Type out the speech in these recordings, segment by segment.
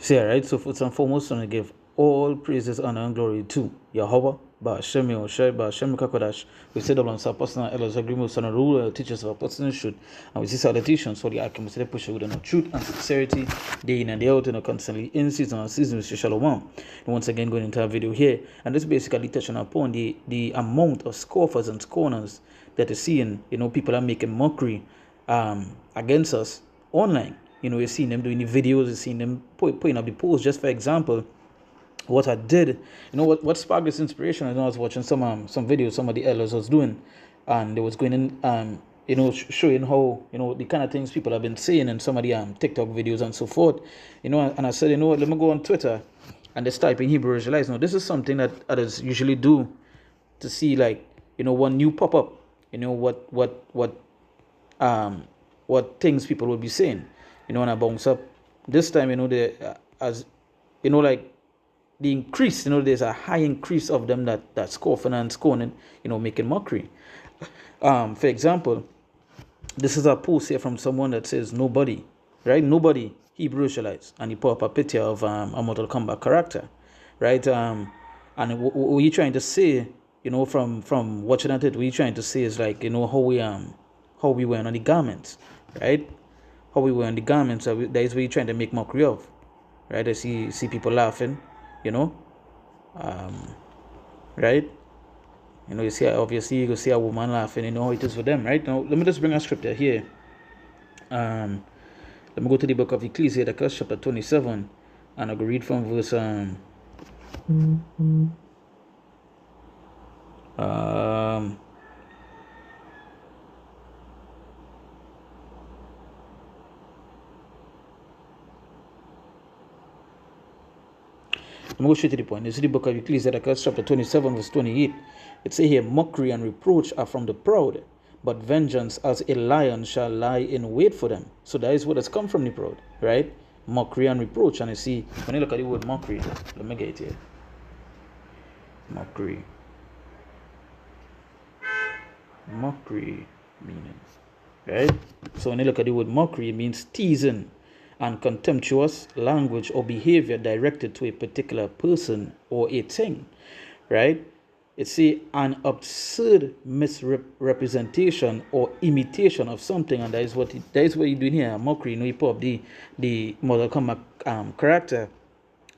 See, all right, so first and foremost, I want to give all praises, honor, and glory to Yahweh, Ba'Shem Yoshai, Ba'Shem Kakodash. We set up on our personal elders, agreements, and rule, teachers of our personal truth. And we see salutations for the alchemists, they push with the truth and sincerity, day in and day out, and constantly in season and season with Shalom. And once again, going into our video here, and this basically touching upon the amount of scoffers and scorners that is seeing, people are making mockery against us online. You're seeing them doing the videos, you're seeing them putting up the posts. Just for example, what I did, what sparked this inspiration, I was watching some videos some of the elders was doing, and they was going in, showing how, the kind of things people have been saying in some of the TikTok videos and so forth, and I said, let me go on Twitter and just type in Hebrew Israelites. Now, this is something that others usually do to see, like, one new pop up, what things people will be saying. And I bounce up this time, like the increase, there's a high increase of them that scoffing and scorning, making mockery. For example, this is a post here from someone that says nobody, right? Nobody Hebrew Israelites, and he put up a picture of a Mortal Kombat character, right? And what you trying to say, from watching at it, what you trying to say is like, how we wear on the garments, right? How we wear on the garments, that is what you're trying to make mockery of, right? I see people laughing, right? You see, obviously, you see a woman laughing, how it is for them, right? Now, let me just bring a scripture here. Let me go to the book of Ecclesiastes, chapter 27, and I'll go read from verse, I'm going to straight to the point. This is the book of Ecclesiastes, chapter 27, verse 28. It says here, mockery and reproach are from the proud, but vengeance as a lion shall lie in wait for them. So that is what has come from the proud, right? Mockery and reproach. And you see, when you look at the word mockery, let me get it here. Mockery meaning, right? So when you look at the word mockery, it means teasing and contemptuous language or behavior directed to a particular person or a thing, right? It's an absurd misrepresentation or imitation of something, and that is what you're doing here. Mockery, you put up the Mortal Kombat character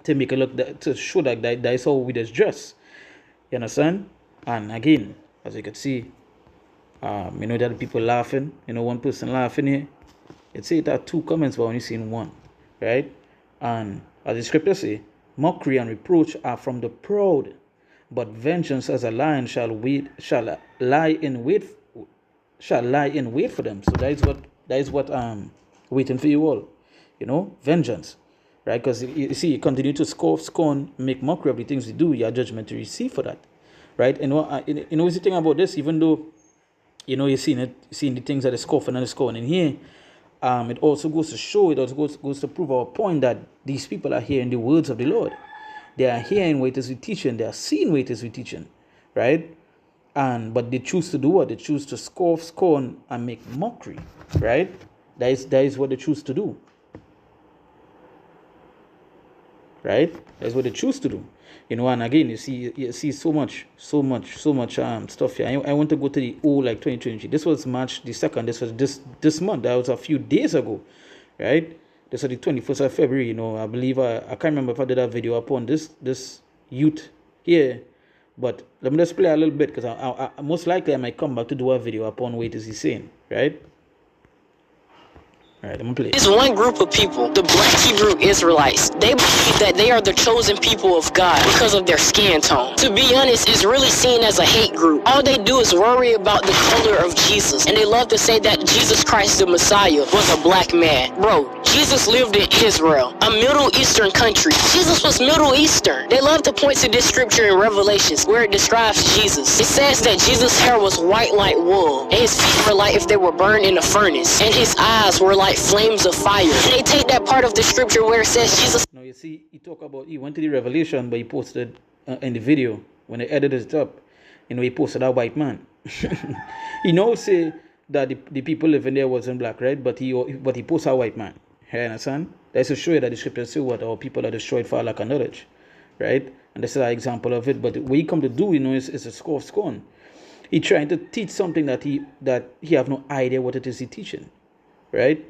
to make it look to show that is how we just dress. You understand? And again, as you can see, there are people laughing. One person laughing here. It says that 2 comments, but only seen 1, right? And as the scripture say, mockery and reproach are from the proud, but vengeance as a lion shall lie in wait for them. So that is what waiting for you all, vengeance, right? Because you see, you continue to scorn, make mockery of the things you do, your judgment to receive for that, right? And what's the thing about this? Even though you're seeing the things that are scoffing and scorning here. It also goes to show, it also goes to prove our point that these people are hearing the words of the Lord. They are hearing what it is we teaching. They are seeing what it is we teaching, right? But they choose to do what? They choose to scoff, scorn, and make mockery, right? That is what they choose to do, right? That's what they choose to do. And again, you see so much stuff here. I want to go to the 2023. This was March the 2nd. This was this month. That was a few days ago, right? This was the 21st of February. I believe I can't remember if I did a video upon this youth here, but let me just play a little bit, because I most likely I might come back to do a video upon what it is he's saying, right? All right, I'm gonna play. There's one group of people, the Black Hebrew Israelites. They believe that they are the chosen people of God because of their skin tone. To be honest, it's really seen as a hate group. All they do is worry about the color of Jesus, and they love to say that Jesus Christ, the Messiah, was a black man. Bro, Jesus lived in Israel, a Middle Eastern country. Jesus was Middle Eastern. They love to point to this scripture in Revelations where it describes Jesus. It says that Jesus' hair was white like wool, and his feet were like if they were burned in a furnace, and his eyes were like flames of fire. And they take that part of the scripture where it says Jesus. Now you see, he went to the Revelation, but he posted in the video when they edited it up. He posted a white man. He say that the people living there wasn't black, right? But he posted a white man. You understand? That's to show you that the scriptures say what our people are destroyed for lack of knowledge, right? And this is an example of it. But what he come to do, is a score of scorn. He trying to teach something that he have no idea what it is he teaching, right?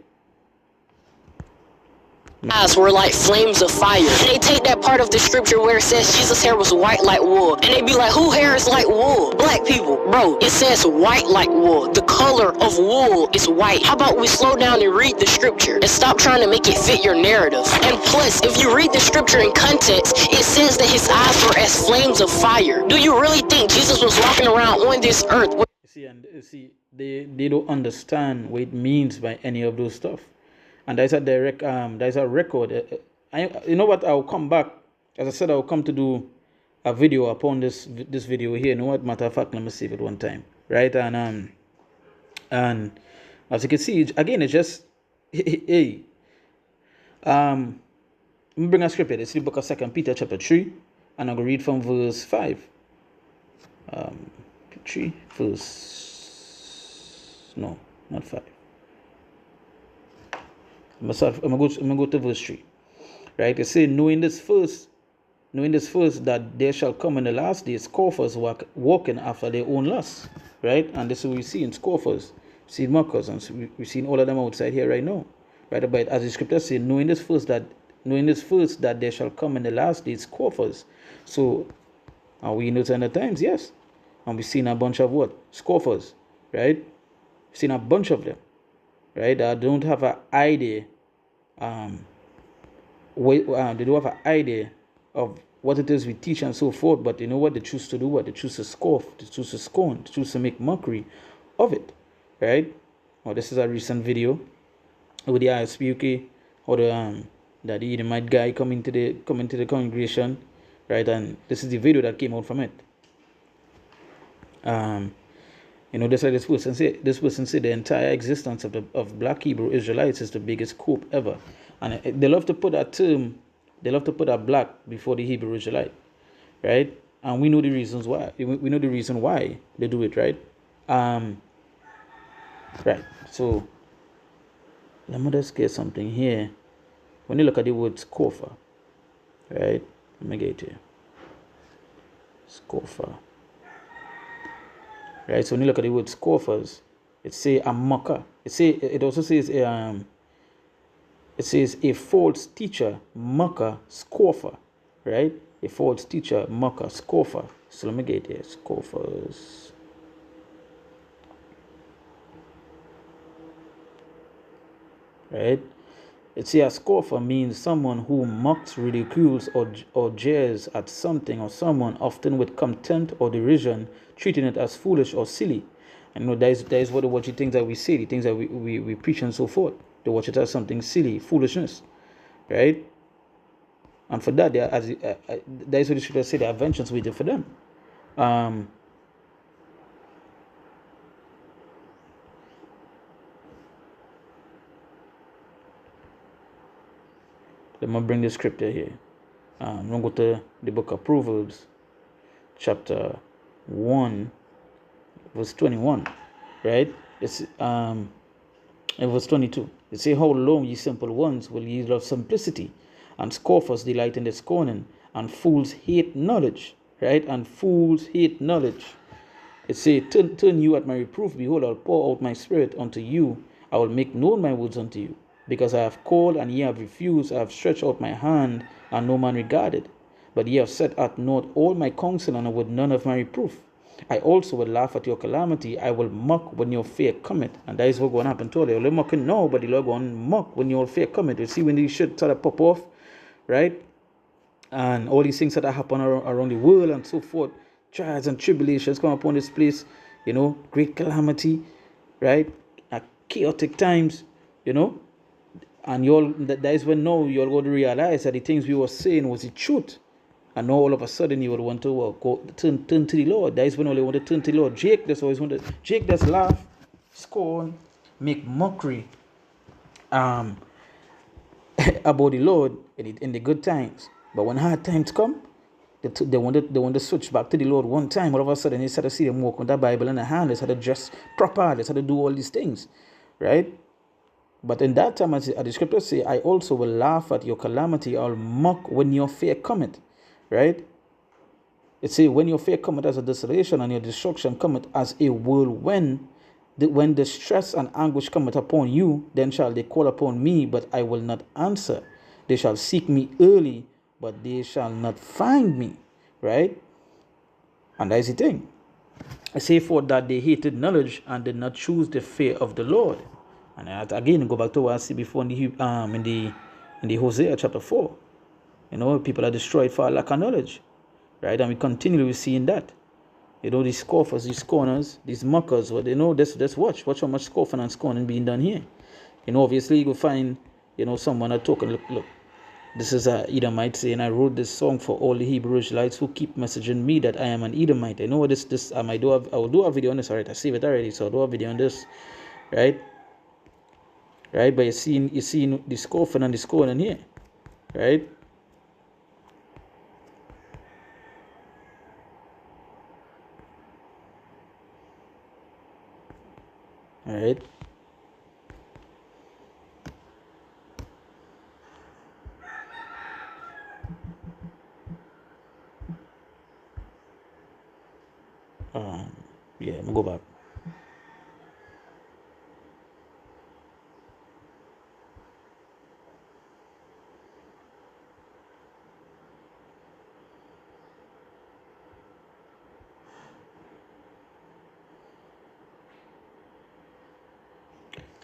Eyes were like flames of fire. And they take that part of the scripture where it says Jesus' hair was white like wool. And they be like, who hair is like wool? Black people. Bro, it says white like wool. The color of wool is white. How about we slow down and read the scripture and stop trying to make it fit your narrative? And plus, if you read the scripture in context, it says that his eyes were as flames of fire. Do you really think Jesus was walking around on this earth? They don't understand what it means by any of those stuff. And there's a record. You know what? I'll come back. As I said, I'll come to do a video upon this video here. You know what? Matter of fact, let me save it one time, right? And as you can see, again, it's just hey. Let me bring a script here. It's the book of 2 Peter chapter 3, and I'm gonna read from verse 5. 3 verse. No, not 5. I'm gonna go to verse 3. Right? It says, knowing this first that there shall come in the last days scoffers walking after their own lusts. Right? And this is what we see in scoffers. We see mockers, and we've seen all of them outside here right now. Right? But as the scripture says, knowing this first that there shall come in the last days scoffers. So are we in those end of times? Yes. And we've seen a bunch of what? Scoffers. Right? We've seen a bunch of them. Right? I don't have an idea. They don't have an idea of what it is we teach and so forth. But you know what? They choose to do what? They choose to scoff. They choose to scorn. They choose to make mockery of it. Right? Well, this is a recent video with the ISPUK or the Edomite guy coming to the congregation. Right? And this is the video that came out from it. That's why this person said the entire existence of black Hebrew Israelites is the biggest coup ever. And they love to put that term, they love to put that black before the Hebrew Israelite, right? And we know the reasons why. We know the reason why they do it, right? Right. So let me just get something here. When you look at the word scoffer, right? Let me get it here. Scoffer. Right, so when you look at the word scoffers, it say a mocker. It also says it says a false teacher, mocker, scoffer. Right? A false teacher, mocker, scoffer. So let me get here. Scoffers. Right? It says a scoffer means someone who mocks, ridicules, or jeers at something or someone, often with contempt or derision, treating it as foolish or silly. And that is what the things that we say, the things that we preach and so forth. They watch it as something silly, foolishness, right? And for that, that is what the scripture say. There are vengeance waiting for them. Let me bring the scripture here. I'm going to go to the book of Proverbs, chapter 1, verse 21, right? It's in verse 22. It says, how long, ye simple ones, will ye love simplicity? And scoffers delight in the scorning, and fools hate knowledge, right? And fools hate knowledge. It says, turn you at my reproof. Behold, I'll pour out my spirit unto you. I will make known my words unto you. Because I have called, and ye have refused. I have stretched out my hand, and no man regarded. But ye have set at naught all my counsel, and with none of my reproof. I also will laugh at your calamity. I will mock when your fear cometh. And that is what's going to happen to you. You're mocking now, but you're going to mock when your fear cometh. You see when these shit start to pop off, right? And all these things that happen around the world and so forth. Trials and tribulations come upon this place. Great calamity, right? At chaotic times, And that is when now you're going to realize that the things we were saying was the truth. And now all of a sudden you would want to go turn to the Lord. That is when all you want to turn to the Lord. Jake just laugh, scorn, make mockery about the Lord in the good times. But when hard times come, they want to switch back to the Lord one time. All of a sudden they start to see them walk with that Bible in their hand. They start to dress proper. They start to do all these things, right? But in that time, as the scriptures say, I also will laugh at your calamity, I'll mock when your fear cometh. Right? It say, when your fear cometh as a desolation, and your destruction cometh as a whirlwind, when distress and anguish cometh upon you, then shall they call upon me, but I will not answer. They shall seek me early, but they shall not find me. Right? And that's the thing. I say for that they hated knowledge and did not choose the fear of the Lord. And again, go back to what I see before in the Hosea chapter 4. People are destroyed for lack of knowledge. Right? And we continually seeing that. These scoffers, these scorners, these mockers, let's watch how much scoffing and scorning being done here. Obviously you will find, someone are talking, look, this is a Edomite saying, I wrote this song for all the Hebrew Israelites who keep messaging me that I am an Edomite. I know this I will do a video on this, alright. I save it already, so I'll do a video on this. Right? But you're seeing the scoffing and the scorning here. Right? Alright. Yeah, I'm gonna go back.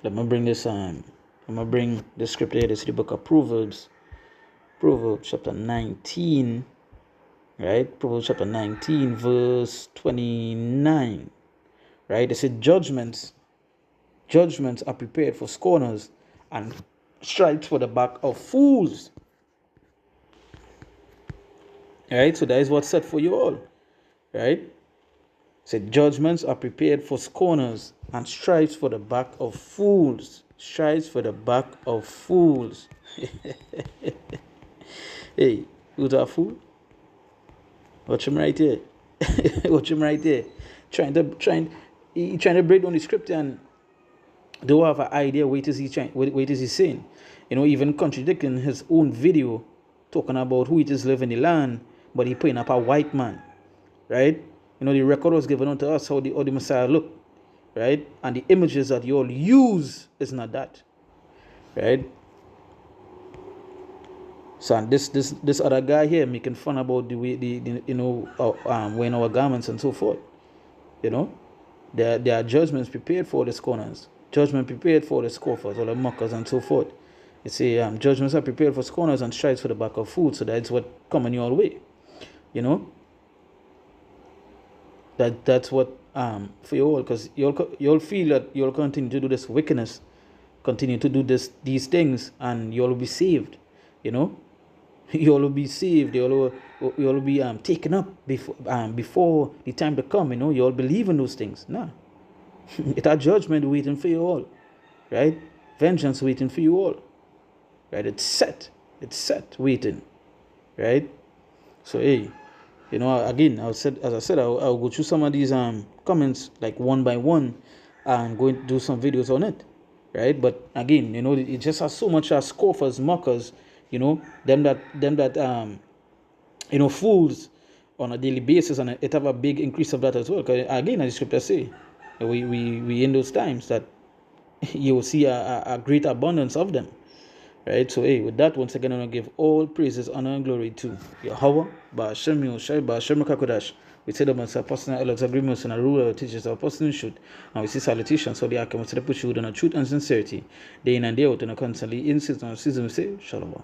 Let me bring this I'm gonna bring the scripture here. This is the book of Proverbs chapter 19. Right? Proverbs chapter 19, verse 29. Right? It said, judgments are prepared for scorners, and stripes for the back of fools. Right? So that is what's set for you all. Right? It said, judgments are prepared for scorners, and stripes for the back of fools. Stripes for the back of fools. Hey, who's a fool? Watch him right here. Watch him right there. Trying to break down the scripture and don't have an idea what is he saying. Even contradicting his own video, talking about who it is living in the land, but he putting up a white man. Right? The record was given unto us how the Messiah looked. Right? And the images that you all use is not that. Right? So this other guy here making fun about the way wearing our garments and so forth. There are judgments prepared for the scorners, judgment prepared for the scoffers or the mockers and so forth. You see, judgments are prepared for scorners and stripes for the back of fools. So that's what coming your way. That's what for you all, because you'll feel that you'll continue to do this wickedness, continue to do these things, and you'll be saved. You'll will be saved. You'll be taken up before the time to come. You'll believe in those things. No, it's a judgment waiting for you all, right? Vengeance waiting for you all, right? It's set waiting, right? So hey, again, as I said, I'll go through some of these comments like one by one, and going to do some videos on it, right? But again, it just has so much as scoffers, mockers. Them that fools on a daily basis, and it have a big increase of that as well. Because again, as the scripture say, we in those times that you will see a great abundance of them, right? So hey, with that, once again, I want to give all praises, honor, and glory to Yahweh, Ba'ashem Yoshai, Ba'ashem Kakodash. We say that my personal elders agreements and a rule of teachers our personal should, and we see salutations so the account to the push on a truth and sincerity, day in and day out, and a constantly in season, we say Shalom.